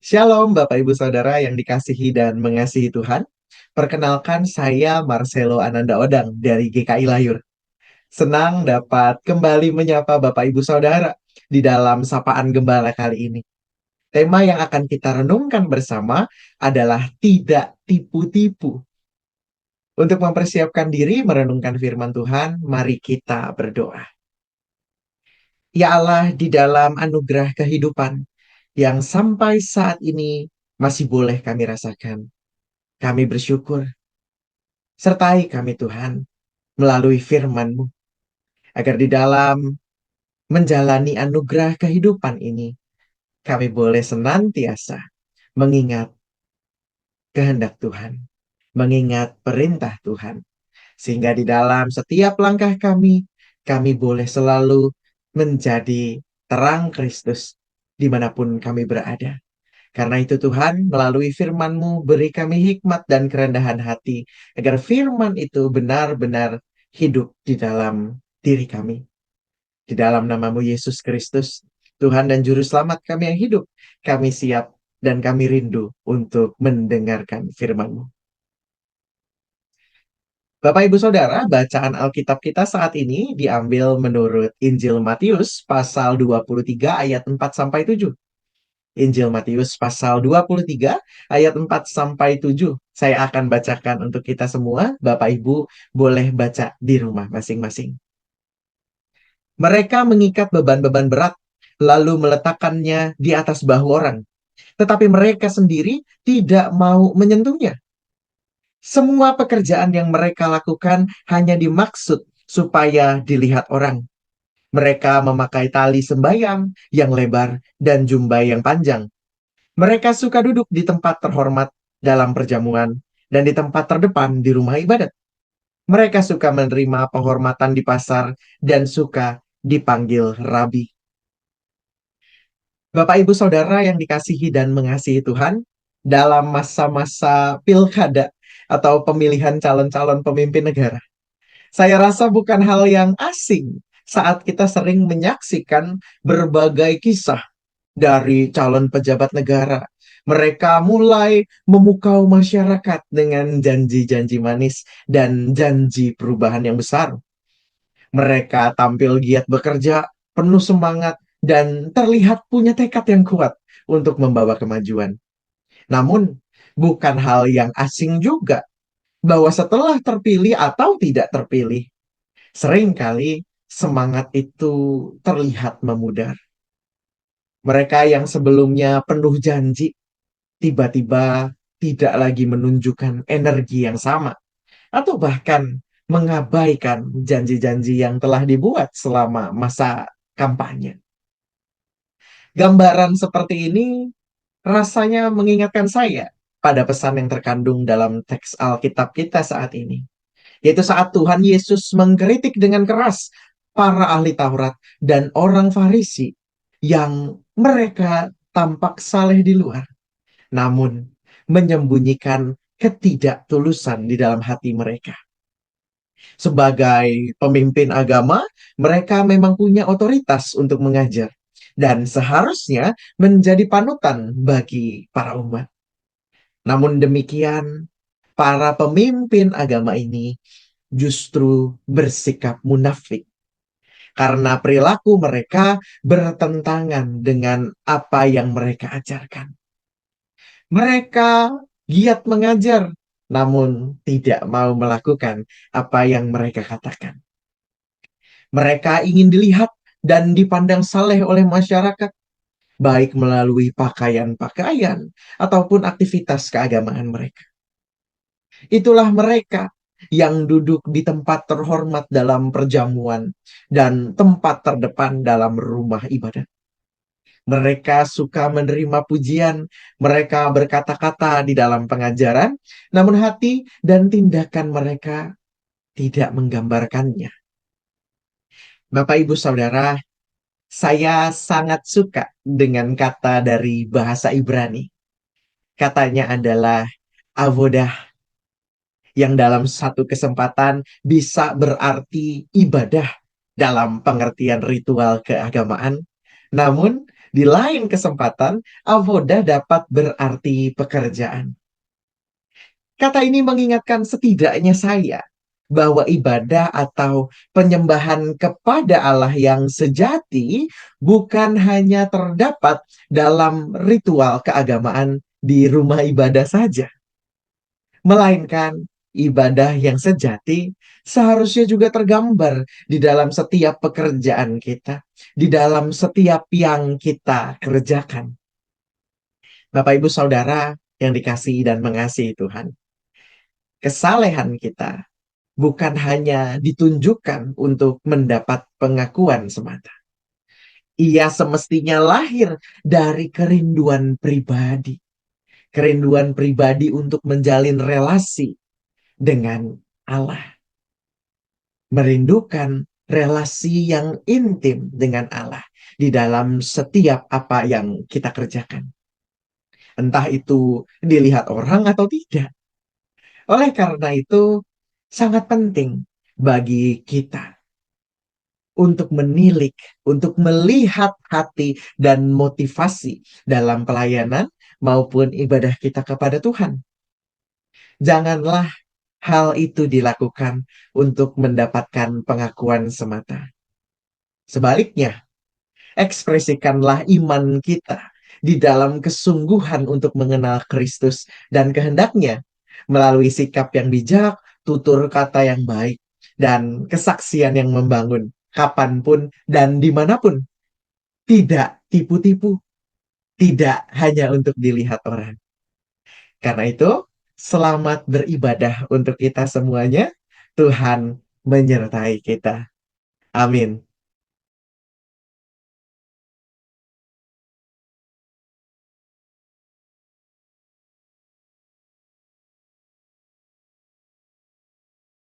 Shalom Bapak Ibu Saudara yang dikasihi dan mengasihi Tuhan. Perkenalkan saya Marcelo Ananda Odang dari GKI Layur. Senang dapat kembali menyapa Bapak Ibu Saudara di dalam Sapaan Gembala kali ini. Tema yang akan kita renungkan bersama adalah tidak tipu-tipu. Untuk mempersiapkan diri merenungkan firman Tuhan, mari kita berdoa. Ya Allah, di dalam anugerah kehidupan yang sampai saat ini masih boleh kami rasakan. Kami bersyukur, sertai kami Tuhan melalui firman-Mu, agar di dalam menjalani anugerah kehidupan ini, kami boleh senantiasa mengingat kehendak Tuhan, mengingat perintah Tuhan, sehingga di dalam setiap langkah kami boleh selalu menjadi terang Kristus dimanapun kami berada. Karena itu Tuhan, melalui firman-Mu beri kami hikmat dan kerendahan hati, agar firman itu benar-benar hidup di dalam diri kami. Di dalam nama-Mu Yesus Kristus, Tuhan dan Juru Selamat kami yang hidup, kami siap dan kami rindu untuk mendengarkan firman-Mu. Bapak Ibu Saudara, bacaan Alkitab kita saat ini diambil menurut Injil Matius pasal 23 ayat 4 sampai 7. Injil Matius pasal 23 ayat 4 sampai 7. Saya akan bacakan untuk kita semua. Bapak Ibu boleh baca di rumah masing-masing. Mereka mengikat beban-beban berat lalu meletakkannya di atas bahu orang. Tetapi mereka sendiri tidak mau menyentuhnya. Semua pekerjaan yang mereka lakukan hanya dimaksud supaya dilihat orang. Mereka memakai tali sembayang yang lebar dan jubah yang panjang. Mereka suka duduk di tempat terhormat dalam perjamuan dan di tempat terdepan di rumah ibadat. Mereka suka menerima penghormatan di pasar dan suka dipanggil rabi. Bapak Ibu Saudara yang dikasihi dan mengasihi Tuhan, dalam masa-masa pilkada atau pemilihan calon-calon pemimpin negara, saya rasa bukan hal yang asing saat kita sering menyaksikan berbagai kisah dari calon pejabat negara. Mereka mulai memukau masyarakat dengan janji-janji manis dan janji perubahan yang besar. Mereka tampil giat bekerja, penuh semangat, dan terlihat punya tekad yang kuat untuk membawa kemajuan. Namun, bukan hal yang asing juga bahwa setelah terpilih atau tidak terpilih, seringkali semangat itu terlihat memudar. Mereka yang sebelumnya penuh janji, tiba-tiba tidak lagi menunjukkan energi yang sama, atau bahkan mengabaikan janji-janji yang telah dibuat selama masa kampanye. Gambaran seperti ini rasanya mengingatkan saya pada pesan yang terkandung dalam teks Alkitab kita saat ini, yaitu saat Tuhan Yesus mengkritik dengan keras para ahli Taurat dan orang Farisi yang mereka tampak saleh di luar, namun menyembunyikan ketidaktulusan di dalam hati mereka. Sebagai pemimpin agama, mereka memang punya otoritas untuk mengajar dan seharusnya menjadi panutan bagi para umat. Namun demikian, para pemimpin agama ini justru bersikap munafik karena perilaku mereka bertentangan dengan apa yang mereka ajarkan. Mereka giat mengajar, namun tidak mau melakukan apa yang mereka katakan. Mereka ingin dilihat dan dipandang saleh oleh masyarakat, baik melalui pakaian-pakaian ataupun aktivitas keagamaan mereka. Itulah mereka yang duduk di tempat terhormat dalam perjamuan dan tempat terdepan dalam rumah ibadat. Mereka suka menerima pujian, mereka berkata-kata di dalam pengajaran, namun hati dan tindakan mereka tidak menggambarkannya. Bapak, Ibu, Saudara, saya sangat suka dengan kata dari bahasa Ibrani. Katanya adalah avodah, yang dalam satu kesempatan bisa berarti ibadah dalam pengertian ritual keagamaan. Namun, Di lain kesempatan, avoda dapat berarti pekerjaan. Kata ini mengingatkan setidaknya saya bahwa ibadah atau penyembahan kepada Allah yang sejati bukan hanya terdapat dalam ritual keagamaan di rumah ibadah saja, melainkan ibadah yang sejati seharusnya juga tergambar di dalam setiap pekerjaan kita, di dalam setiap yang kita kerjakan. Bapak, Ibu, Saudara yang dikasihi dan mengasihi Tuhan, kesalehan kita bukan hanya ditunjukkan untuk mendapat pengakuan semata. Ia semestinya lahir dari kerinduan pribadi. Kerinduan pribadi untuk menjalin relasi dengan Allah. Merindukan relasi yang intim dengan Allah di dalam setiap apa yang kita kerjakan. Entah itu dilihat orang atau tidak. Oleh karena itu, sangat penting bagi kita untuk menilik, untuk melihat hati dan motivasi dalam pelayanan maupun ibadah kita kepada Tuhan. Janganlah hal itu dilakukan untuk mendapatkan pengakuan semata. Sebaliknya, ekspresikanlah iman kita di dalam kesungguhan untuk mengenal Kristus dan kehendaknya melalui sikap yang bijak, tutur kata yang baik, dan kesaksian yang membangun kapanpun dan dimanapun. Tidak tipu-tipu, tidak hanya untuk dilihat orang. Karena itu, selamat beribadah untuk kita semuanya. Tuhan menyertai kita. Amin.